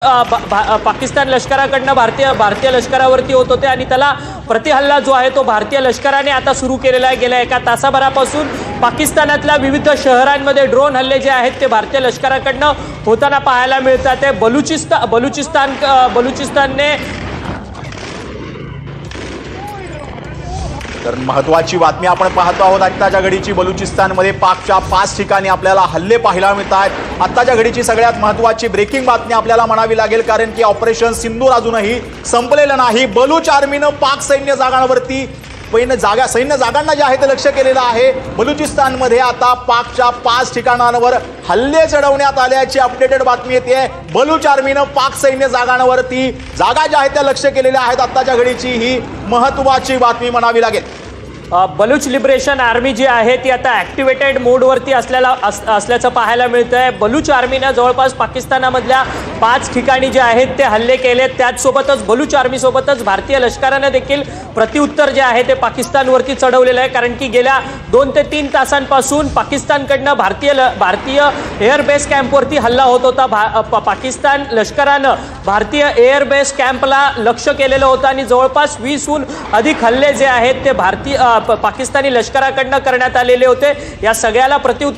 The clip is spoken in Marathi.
पाकिस्तान लष्कराकडनं भारतीय लष्करावरती होत होते आणि त्याला प्रतिहल्ला जो आहे तो भारतीय लष्कराने आता सुरू केलेला आहे। गेल्या एका तासाभरापासून पाकिस्तानातल्या विविध शहरांमध्ये ड्रोन हल्ले जे आहेत ते भारतीय लष्कराकडनं होताना पाहायला मिळतात। बलुचिस्तानने तर महत्त्वाची बातमी आपण पाहतो आहोत। आत्ताच्या घडीची बलुचिस्तानमध्ये पाकच्या 5 ठिकाणी आपल्याला हल्ले पाहायला मिळत आहेत। आत्ताच्या घडीची सगळ्यात महत्त्वाची ब्रेकिंग बातमी आपल्याला म्हणावी लागेल, कारण की ऑपरेशन सिंदूर अजूनही संपलेलं नाही। बलूच आर्मीनं पाक सैन्य जागांवरती सैन्य जागांना जे आहे ते लक्ष केलेलं आहे। बलुचिस्तानमध्ये आता पाकच्या 5 ठिकाणांवर हल्ले चढवण्यात आल्याची अपडेटेड बातमी येते। बलूच आर्मीनं पाक सैन्य जागांवरती जागा ज्या आहेत त्या लक्ष केलेल्या आहेत। आत्ताच्या घडीची ही महत्त्वाची बातमी म्हणावी लागेल। बलूच लिबरेशन आर्मी जी आहे ती आता ॲक्टिवेटेड मोडवरती असल्याचं पाहायला मिळतंय। बलूच आर्मीनं जवळपास पाकिस्तानामधल्या 5 ठिकाणी जे आहेत ते हल्ले केले। त्याचसोबतच बलूच आर्मीसोबतच भारतीय लष्करानं देखील प्रत्युत्तर जे आहे ते पाकिस्तानवरती चढवलेलं आहे, कारण की गेल्या 2 ते 3 तासांपासून पाकिस्तानकडनं भारतीय एअरबेस कॅम्पवरती हल्ला होत होता। पाकिस्तान लष्करानं भारतीय एअरबेस कॅम्पला लक्ष केलेलं होतं आणि जवळपास 20हून अधिक हल्ले जे आहेत ते पाकिस्तानी लष्कराकडनं करण्यात आलेले होते। या सगळ्याला प्रत्युत्तर